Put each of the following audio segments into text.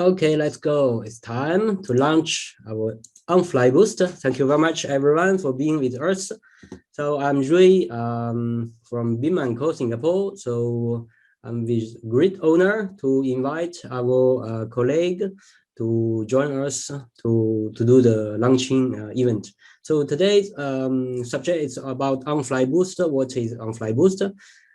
Okay, let's go. It's time to launch our Onfly booster. Thank you very much, everyone, for being with us. So I'm Rui from BIM&CO Singapore. So I'm with great honor to invite our colleague to join us to do the launching event. So today's subject is about Onfly booster. What is Onfly booster?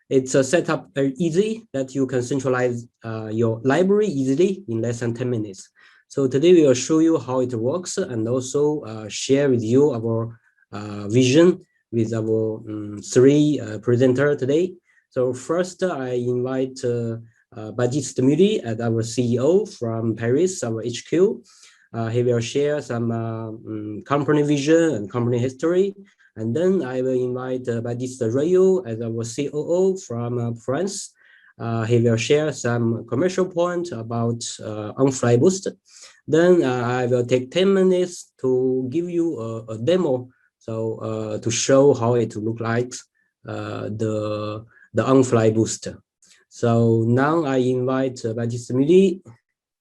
It's a setup very easy that you can centralize your library easily in less than 10 minutes. So today we will show you how it works and also share with you our vision with our three presenters today. So first I invite Baptiste Mudi as our CEO from Paris, our HQ. He will share some company vision and company history. And then I will invite Baptiste Rayo as our COO from France. He will share some commercial points about Onfly Boost. Then I will take 10 minutes to give you a demo, so to show how it looks like the Onfly Boost. So now I invite Baptiste Mudi.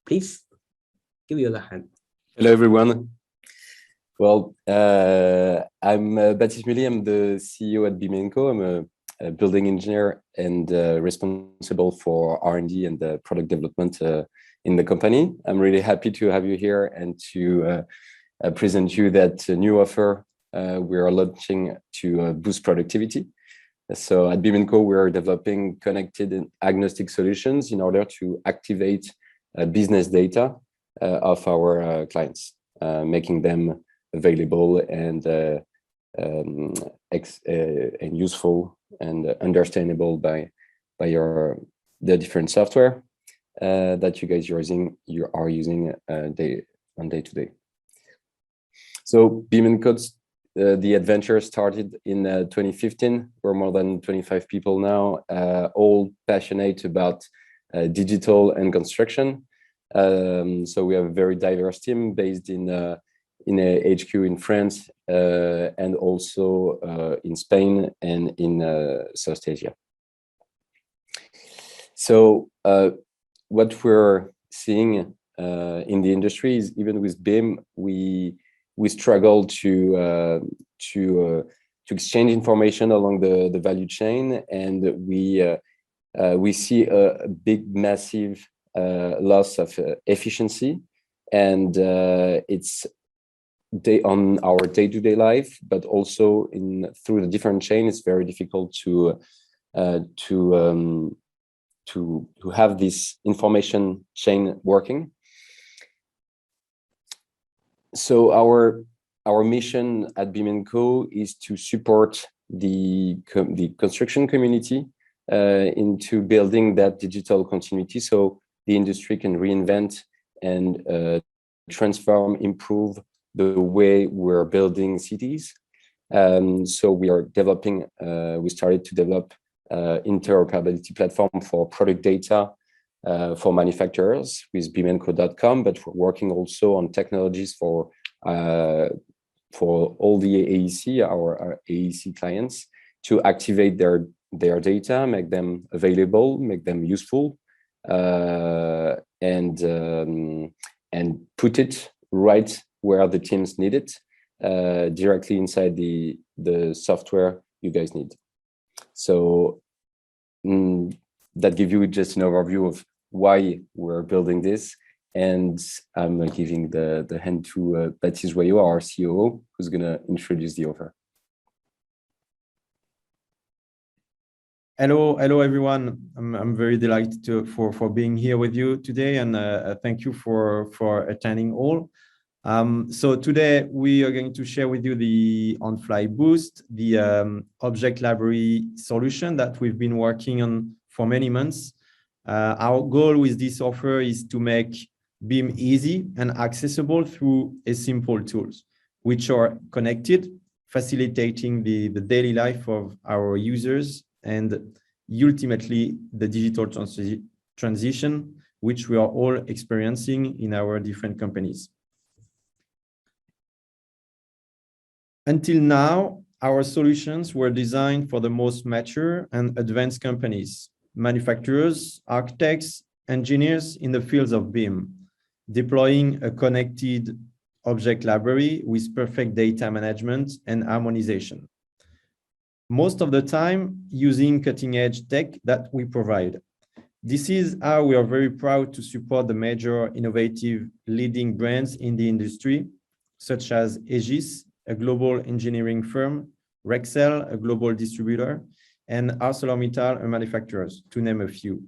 Please give you the hand. Hello, everyone. Well, I'm Baptiste Mudi. I'm the CEO at BIM&CO. I'm a building engineer and responsible for R&D and product development in the company. I'm really happy to have you here and to present you that new offer we are launching to boost productivity. So at BIM&CO, we are developing connected and agnostic solutions in order to activate business data of our clients, making them available and useful and understandable by the different software that you guys are using day to day. So BIM&CO, the adventure started in 2015. We're more than 25 people now, all passionate about digital and construction. So we have a very diverse team based in a HQ in France and also in Spain and in South Asia. So what we're seeing in the industry is, even with BIM, we struggle to exchange information along the value chain, and we see a big, massive loss of efficiency, and it's on our day-to-day life, but also through the different chain. It's very difficult to have this information chain working. So our mission at BIM&CO is to support the construction community into building that digital continuity, so the industry can reinvent and transform, improve the way we're building cities. So we are developing, we started to develop interoperability platform for product data for manufacturers with BIM&CO.com, but we're working also on technologies for all the AEC, our AEC clients, to activate their data, make them available, make them useful, and put it right where the teams need it, directly inside the software you guys need. So that gives you just an overview of why we're building this. And I'm giving the hand to Baptiste Rayo, our COO, who's going to introduce the offer. Hello, everyone. I'm very delighted for being here with you today, and thank you for attending all. So today we are going to share with you the Onfly Boost, the object library solution that we've been working on for many months. Our goal with this offer is to make BIM easy and accessible through a simple tools, which are connected, facilitating the daily life of our users, and ultimately the digital transition, which we are all experiencing in our different companies. Until now, our solutions were designed for the most mature and advanced companies, manufacturers, architects, engineers in the fields of BIM. deploying a connected object library with perfect data management and harmonization. Most of the time using cutting-edge tech that we provide. This is how we are very proud to support the major innovative leading brands in the industry, such as Aegis, a global engineering firm, Rexel, a global distributor, and ArcelorMittal, a manufacturer, to name a few.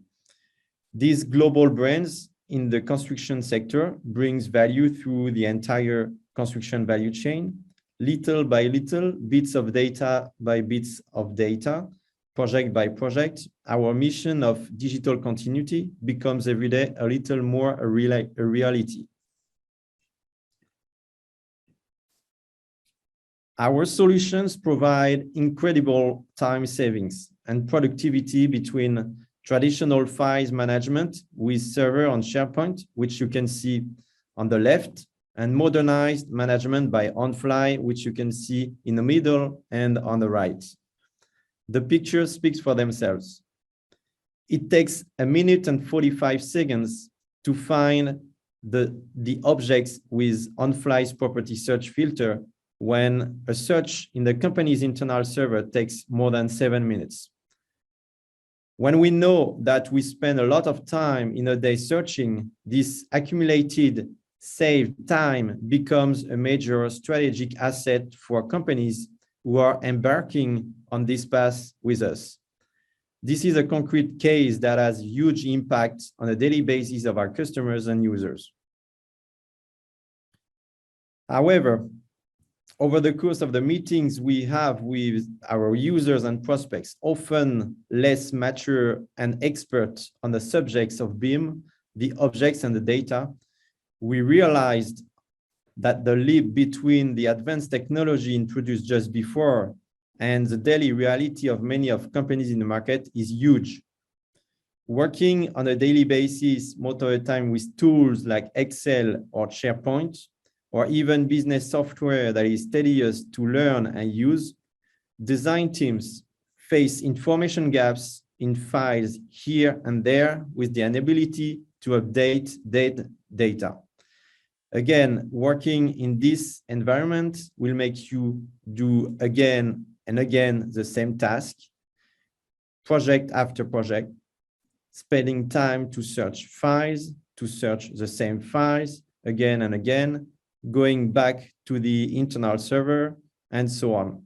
These global brands in the construction sector brings value through the entire construction value chain, little by little, bits of data by bits of data, project by project. Our mission of digital continuity becomes every day a little more a reality. Our solutions provide incredible time savings and productivity between traditional files management with server on SharePoint, which you can see on the left, and modernized management by Onfly, which you can see in the middle and on the right. The picture speaks for themselves. It takes 1 minute and 45 seconds to find the objects with Onfly's property search filter, when a search in the company's internal server takes more than 7 minutes. When we know that we spend a lot of time in a day searching, this accumulated saved time becomes a major strategic asset for companies who are embarking on this path with us. This is a concrete case that has huge impact on a daily basis of our customers and users. However, over the course of the meetings we have with our users and prospects, often less mature and expert on the subjects of BIM, the objects and the data, we realized that the leap between the advanced technology introduced just before and the daily reality of many of companies in the market is huge. Working on a daily basis, most of the time with tools like Excel or SharePoint, or even business software that is tedious to learn and use, design teams face information gaps in files here and there with the inability to update data. Again, working in this environment will make you do again and again the same task, project after project, spending time to search files, to search the same files again and again, going back to the internal server, and so on.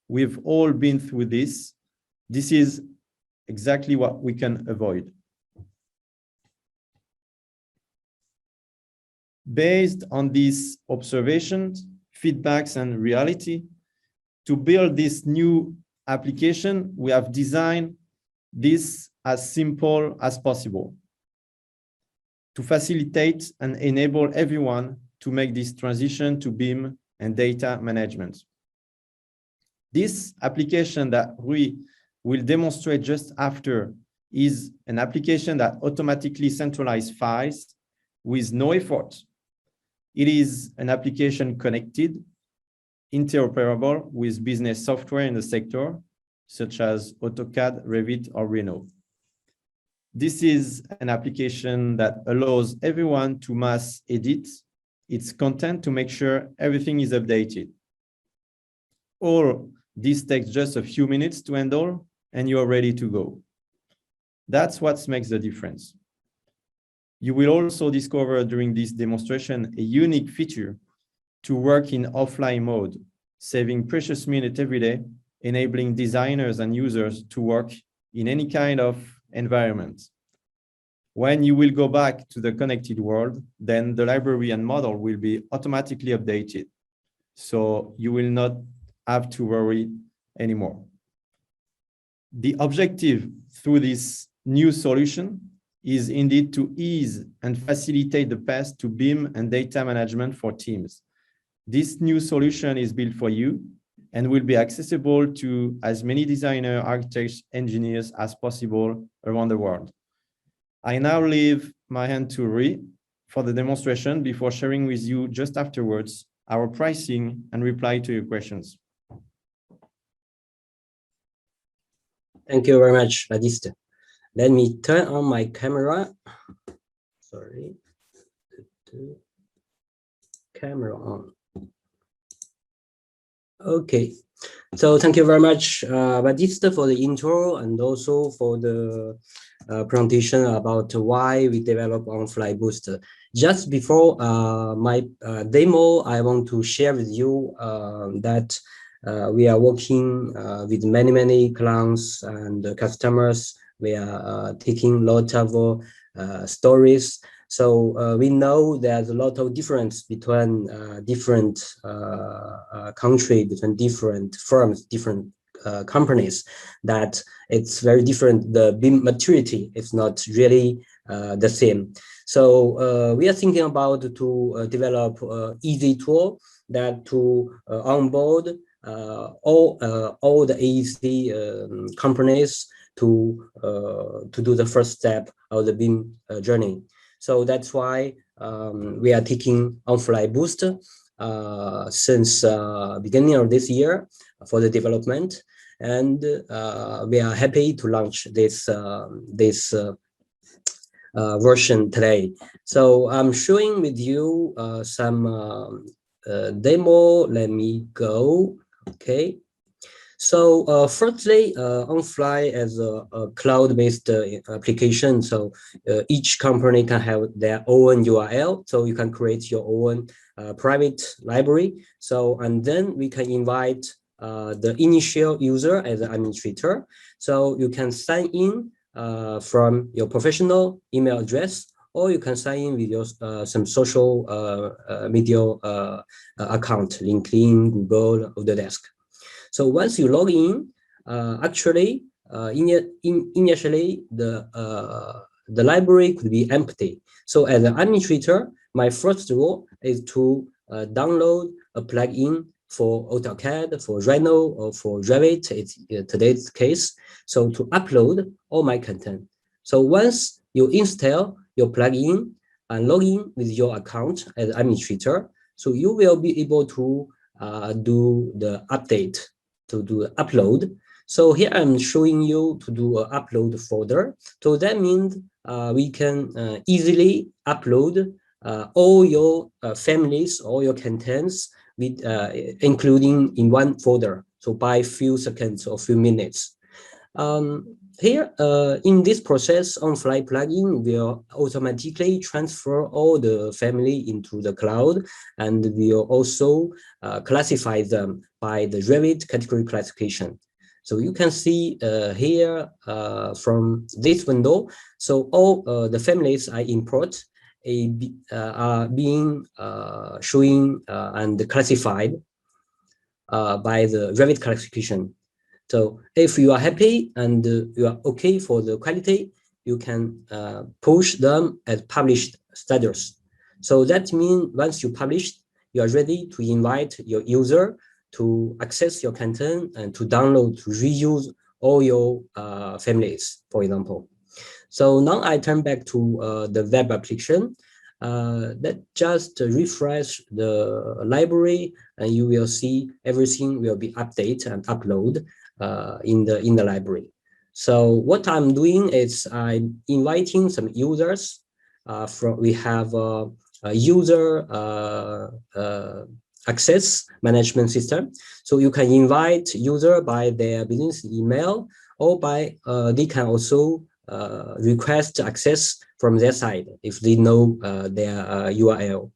We've all been through this. This is exactly what we can avoid. Based on these observations, feedbacks, and reality, to build this new application, we have designed this as simple as possible to facilitate and enable everyone to make this transition to BIM and data management. This application that we will demonstrate just after is an application that automatically centralizes files with no effort. It is an application connected, interoperable with business software in the sector, such as Autocad, Revit, or Reno. This is an application that allows everyone to mass edit its content to make sure everything is updated. All this takes just a few minutes to handle, and you're ready to go. That's what makes the difference. You will also discover during this demonstration a unique feature to work in offline mode, saving precious minutes every day, enabling designers and users to work in any kind of environment. When you will go back to the connected world, then the library and model will be automatically updated. So you will not have to worry anymore. The objective through this new solution is indeed to ease and facilitate the path to BIM and data management for teams. This new solution is built for you and will be accessible to as many designers, architects, engineers as possible around the world. I now leave my hand to Rui for the demonstration before sharing with you just afterwards our pricing and reply to your questions. Thank you very much, Baptiste. Let me turn on my camera. Sorry. camera on. Okay, so thank you very much, Baptiste, for the intro and also for the presentation about why we develop Onfly Booster. Just before my demo, I want to share with you that we are working with many clients and customers. We are taking a lot of stories. So we know there's a lot of difference between different countries, between different firms, different companies, that it's very different. The BIM maturity is not really the same. So we are thinking about to develop easy tool that to onboard all the AEC companies to do the first step of the BIM journey. So that's why we are taking Onfly Boost since beginning of this year for the development, and we are happy to launch this version today. So I'm showing with you some demo. Let me go. Okay. So firstly, Onfly as a cloud-based application. So each company can have their own URL. So you can create your own private library. So, and then we can invite the initial user as an administrator. So you can sign in from your professional email address, or you can sign in with your some social media account, LinkedIn, Google, Autodesk. So once you log in, actually, initially the library could be empty. So as an administrator, my first role is to download a plugin for AutoCAD, for Rhino, or for Revit, it's today's case. So to upload all my content. So once you install your plugin and log in with your account as administrator, so you will be able to do the update, to do an upload. So here I'm showing you to do an upload folder. So that means we can easily upload all your families, all your contents, with including in one folder. So by few seconds or few minutes. Here, in this process, Onfly plugin will automatically transfer all the family into the cloud, and will also classify them by the Revit category classification. So you can see here from this window, so all the families I import are being showing and classified by the Revit classification. So if you are happy and you are okay for the quality, you can push them as published status. So that means once you publish, you are ready to invite your user to access your content and to download, to reuse all your families, for example. So now I turn back to the web application. That just refresh the library, and you will see everything will be updated and upload in the library. So what I'm doing is I'm inviting some users. We have a user access management system. So you can invite user by their business email, or by they can also request access from their side if they know their URL.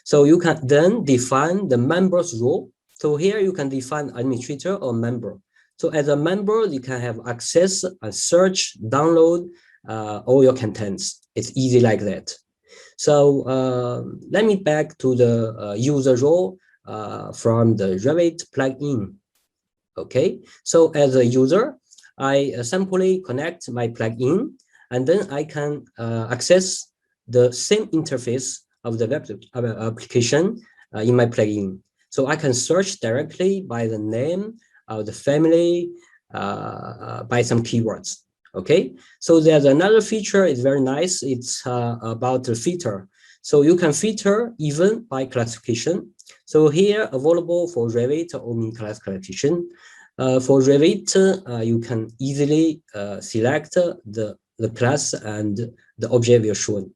So you can then define the members role. So here you can define administrator or member. So as a member, you can have access and search, download all your contents. It's easy like that. So let me back to the user role from the Revit plugin. Okay, so as a user, I simply connect my plugin, and then I can access the same interface of the web application in my plugin. So I can search directly by the name of the family, by some keywords. Okay, so there's another feature, it's very nice. It's about the filter. So you can filter even by classification. So here available for Revit or Omni class classification. For Revit, you can easily select the class and the object will show.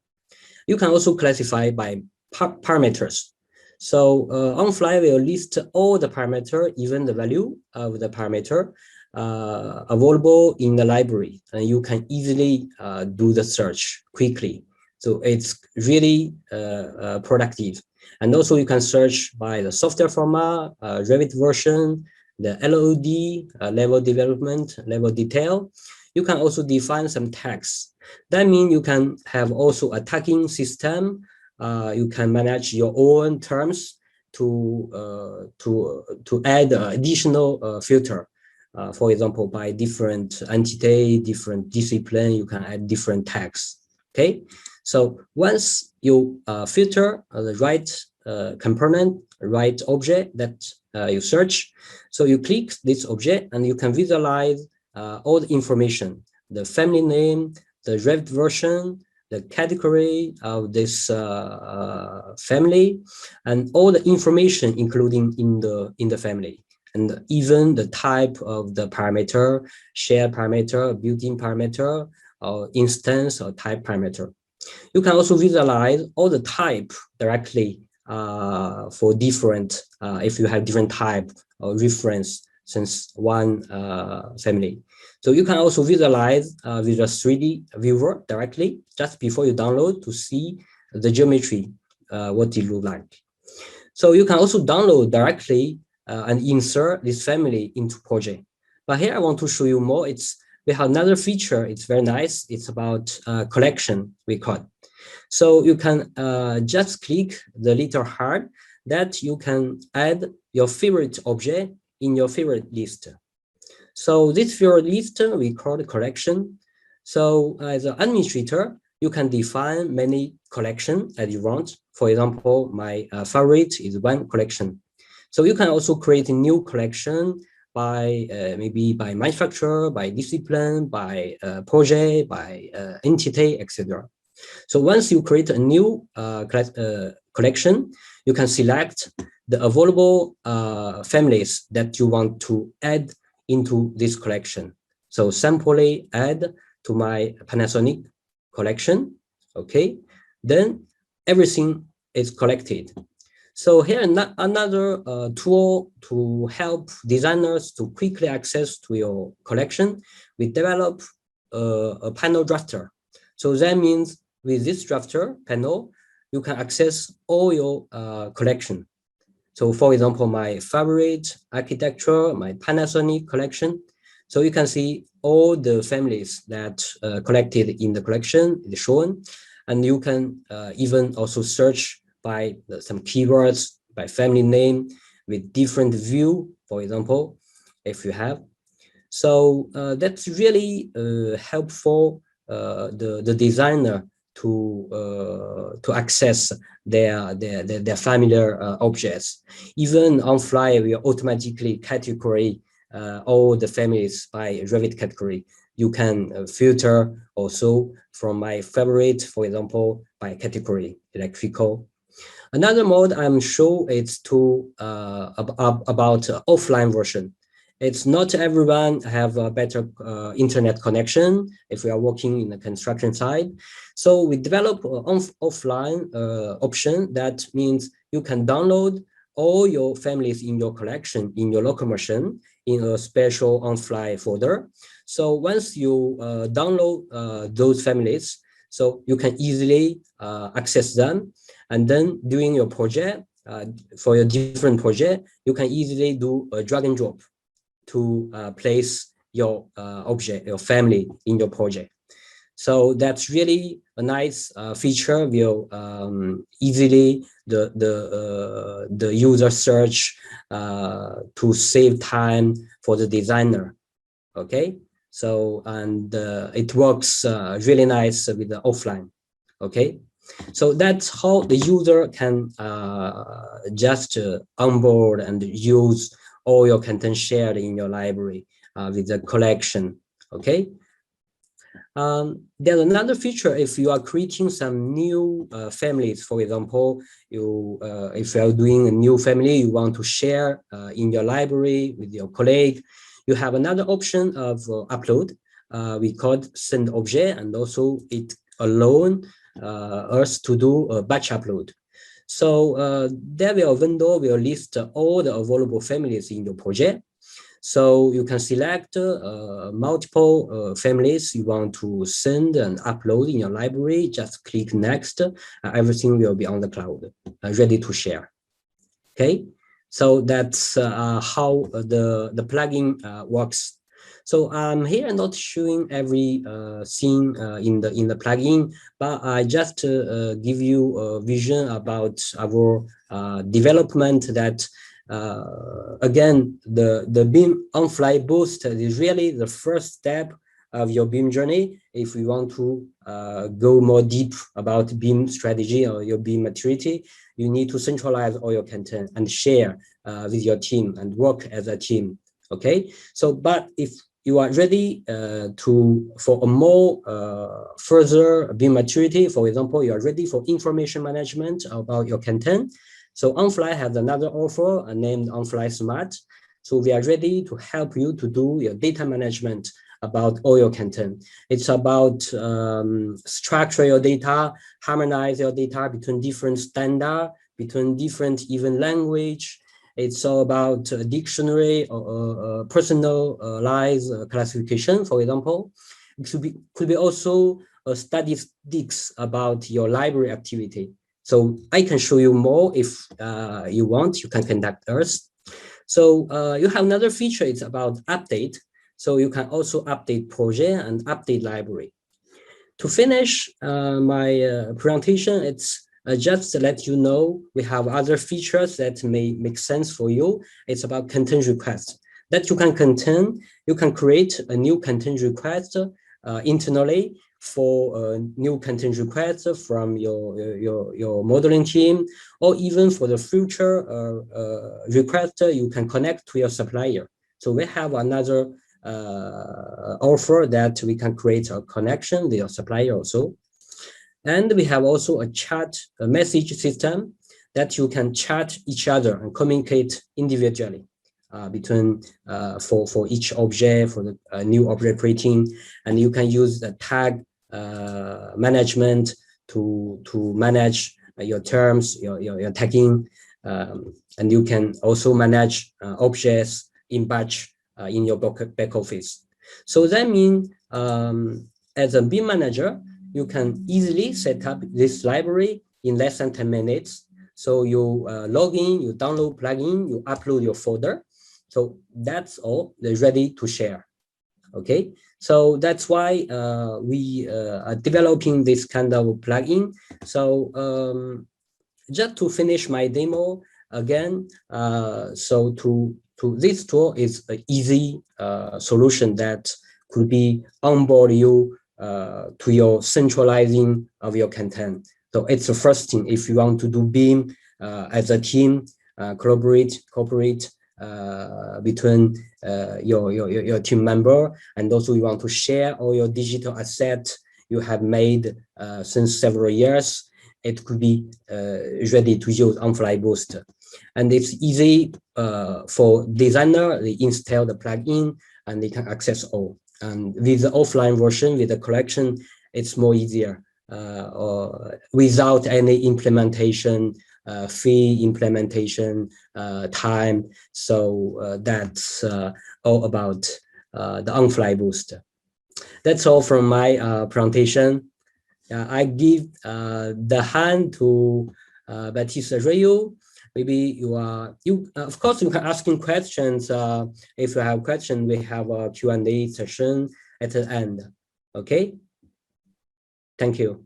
You can also classify by parameters. So Onfly will list all the parameter, even the value of the parameter available in the library, and you can easily do the search quickly. So it's really productive. And also you can search by the software format, Revit version, the LOD, level development, level detail. You can also define some tags. That means you can have also a tagging system. You can manage your own terms to add additional filter. For example, by different entity, different discipline, you can add different tags. Okay, so once you filter the right component, right object that you search, so you click this object and you can visualize all the information, the family name, the Revit version, the category of this family, and all the information including in the family, and even the type of the parameter, shared parameter, built-in parameter, or instance or type parameter. You can also visualize all the type directly for different, if you have different type or reference since one family. So you can also visualize with a 3D viewer directly just before you download to see the geometry, what it look like. So you can also download directly and insert this family into project. But here I want to show you more. We have another feature. It's very nice. It's about collection, we call it. So you can just click the little heart that you can add your favorite object in your favorite list. So this favorite list we call the collection. So as an administrator, you can define many collections as you want. For example, my favorite is one collection. So you can also create a new collection by maybe by manufacturer, by discipline, by project, by entity, etc. So once you create a new collection, you can select the available families that you want to add into this collection. So simply add to my Panasonic collection, okay? Then everything is collected. So here another tool to help designers to quickly access to your collection. We develop a panel drafter. So that means with this drafter panel, you can access all your collection. So for example, my favorite architecture, my Panasonic collection. So you can see all the families that collected in the collection is shown. And you can even also search by some keywords, by family name, with different view, for example, if you have. So that's really helpful the designer to access their familiar objects. Even Onfly will automatically categorize all the families by Revit category. You can filter also from my favorite, for example, by category, electrical. Another mode I'm sure it's about offline version. It's not everyone have a better internet connection if we are working in the construction side. So we develop an offline option. That means you can download all your families in your collection in your local machine in a special Onfly folder. So once you download those families, so you can easily access them. And then during your project, for your different project, you can easily do a drag and drop to place your object, your family in your project. So that's really a nice feature. Will easily the user search to save time for the designer. Okay, so and it works really nice with the offline. Okay. So that's how the user can just onboard and use all your content shared in your library with the collection, okay? There's another feature if you are creating some new families, for example, if you are doing a new family, you want to share in your library with your colleague, you have another option of upload. We call send object, and also it alone us to do a batch upload. So there will a window will list all the available families in your project. So you can select multiple families you want to send and upload in your library. Just click next. Everything will be on the cloud, ready to share. Okay, so that's how the plugin works. So I'm here not showing every thing in the plugin, but I just give you a vision about our development that. Again, the BIM Onfly Boost is really the first step of your BIM journey. If you want to go more deep about BIM strategy or your BIM maturity, you need to centralize all your content and share with your team and work as a team. Okay, so but if you are ready for a more further BIM maturity, for example, you are ready for information management about your content. So Onfly has another offer named Onfly Smart. So we are ready to help you to do your data management about all your content. It's about structure your data, harmonize your data between different standards, between different even language. It's all about dictionary or personalized classification, for example. It could be also statistics about your library activity. So I can show you more if you want, you can contact us. So you have another feature, it's about update. So you can also update project and update library. To finish my presentation, it's just to let you know, we have other features that may make sense for you. It's about content request that you can create a new content request internally for new content requests from your modeling team, or even for the future request, you can connect to your supplier. So we have another offer that we can create a connection with your supplier also. And we have also a message system that you can chat each other and communicate individually between for each object, for the new object creating, and you can use the tag management to manage your terms, your tagging, and you can also manage objects in batch in your back office. So that means as a BIM manager, you can easily set up this library in less than 10 minutes. So you log in, you download plugin, you upload your folder. So that's all, they're ready to share. Okay, so that's why we are developing this kind of plugin. So just to finish my demo again, so to this tool is an easy solution that could be onboard you to your centralizing of your content. So it's the first thing if you want to do BIM as a team, cooperate between your team member, and also you want to share all your digital assets you have made since several years. It could be ready to use Onfly Boost. And it's easy for designer, they install the plugin and they can access all. And with the offline version, with the collection, it's more easier or without any implementation, fee implementation time. So that's all about the Onfly Boost. That's all from my presentation. I give the hand to Baptiste Rayo. Maybe of course, you can ask him questions. If you have questions, we have a Q&A session at the end. Okay. Thank you.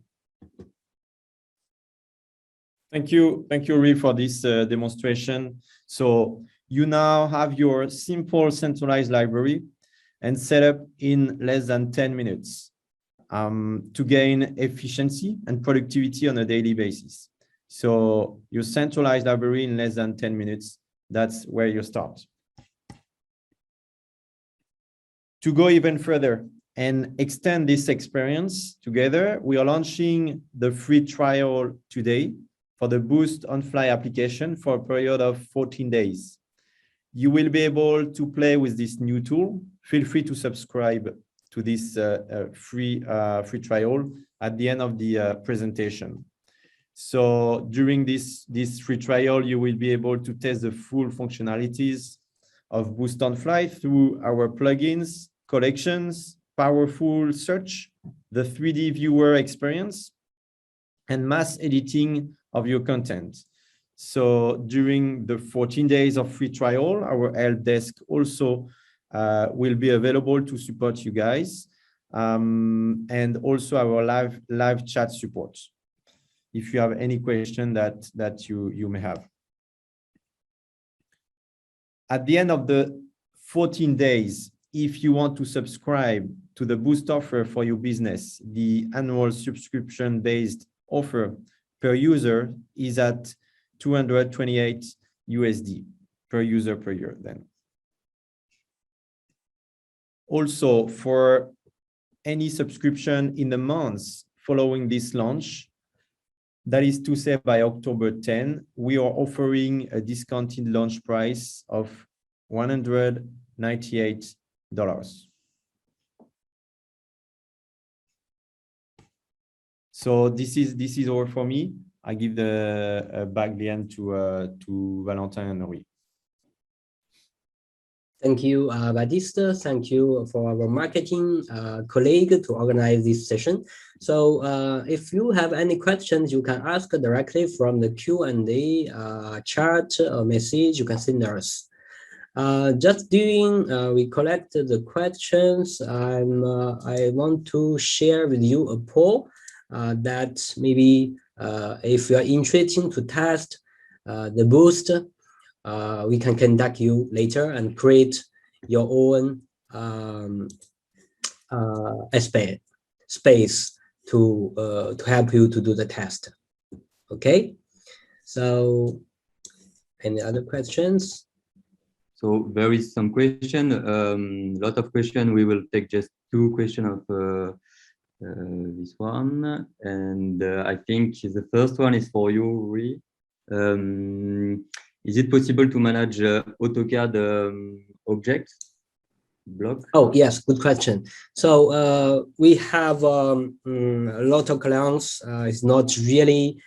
Thank you, Ri, for this demonstration. So you now have your simple centralized library and set up in less than 10 minutes to gain efficiency and productivity on a daily basis. So your centralized library in less than 10 minutes, that's where you start. To go even further and extend this experience together, we are launching the free trial today for the Boost Onfly application for a period of 14 days. You will be able to play with this new tool. Feel free to subscribe to this free trial at the end of the presentation. So during this free trial, you will be able to test the full functionalities of Boost Onfly through our plugins, collections, powerful search, the 3D viewer experience, and mass editing of your content. So during the 14 days of free trial, our help desk also will be available to support you guys, and also our live chat support if you have any question that you may have. At the end of the 14 days, if you want to subscribe to the Boost offer for your business, the annual subscription-based offer per user is at $228 USD per user per year then. Also, for any subscription in the months following this launch, that is to say by October 10, we are offering a discounted launch price of $198. So this is all for me. I give the back the end to Valentin and Henri. Thank you, Baptiste. Thank you for our marketing colleague to organize this session. So if you have any questions, you can ask directly from the Q&A chat or message you can send us. Just doing, we collect the questions. I want to share with you a poll that maybe if you are interested to test the Boost, we can contact you later and create your own space to help you to do the test. Okay. So, any other questions? So there is some question. Lot of question. We will take just 2 questions of this one, and I think the first one is for you, Rui. Is it possible to manage AutoCAD objects block? Oh, yes, good question. So we have a lot of clients. It's not really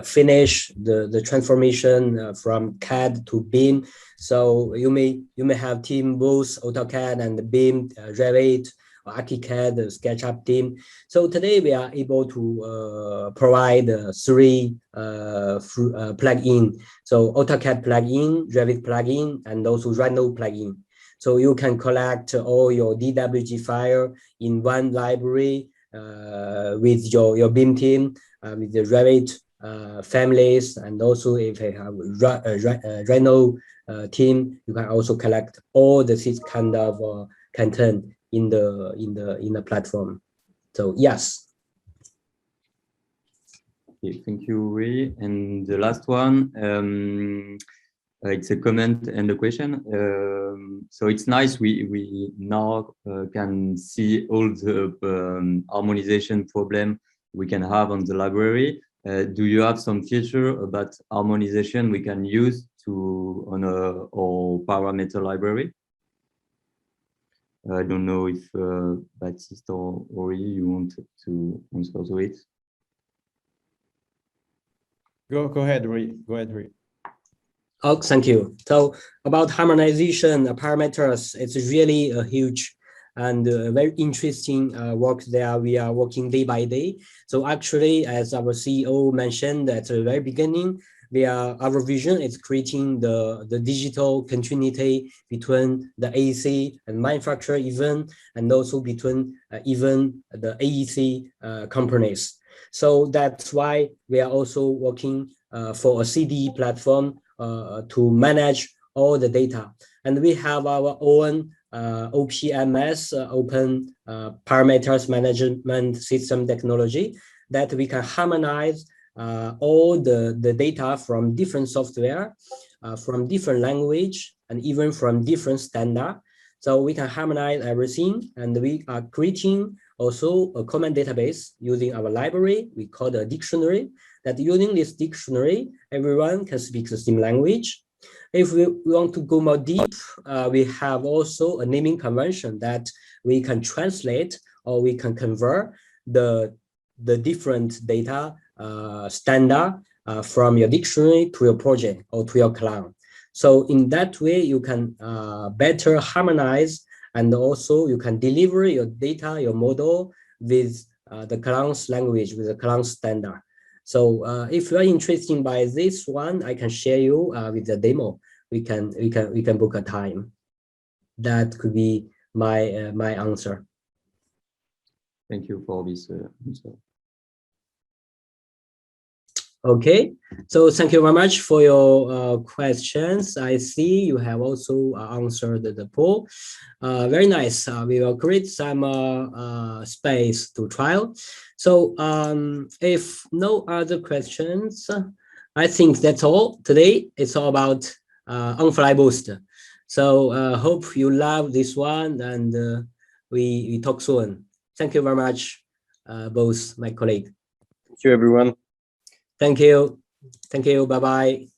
finish the transformation from CAD to BIM. So you may have team both AutoCAD and BIM, Revit, Archicad, SketchUp team. So today we are able to provide 3 plugin. So AutoCAD plugin, Revit plugin, and also Rhino plugin. So you can collect all your DWG file in one library with your BIM team, with the Revit families, and also if you have Rhino team, you can also collect all this kind of content in the platform. So yes. Okay, thank you, Rui. And the last one, it's a comment and a question. So it's nice we now can see all the harmonization problem we can have on the library. Do you have some feature about harmonization we can use on our parameter library? I don't know if Baptiste or Rui, you want to answer to it. Go ahead, Rui. Go ahead, Rui. Oh, thank you. So about harmonization parameters, it's really a huge and very interesting work there. We are working day by day. So actually, as our CEO mentioned at the very beginning, our vision is creating the digital continuity between the AEC and manufacturer even, and also between even the AEC companies. So that's why we are also working for a CDE platform to manage all the data. And we have our own OPMS, Open Parameters Management System technology, that we can harmonize all the data from different software, from different language, and even from different standard. So we can harmonize everything, and we are creating also a common database using our library. We call the dictionary, that using this dictionary, everyone can speak the same language. If we want to go more deep, we have also a naming convention that we can translate or we can convert the different data standard from your dictionary to your project or to your client. So in that way, you can better harmonize, and also you can deliver your data, your model with the client's language, with the client's standard. So if you are interested by this one, I can share you with the demo. We can book a time. That could be my my answer. Thank you for this answer. Okay, so thank you very much for your questions. I see you have also answered the poll. Very nice. We will create some space to trial. So if no other questions, I think that's all. Today it's all about Onfly Boost. So hope you love this one, and we talk soon. Thank you very much, both my colleagues. Thank you, everyone. Thank you. Thank you. Bye-bye.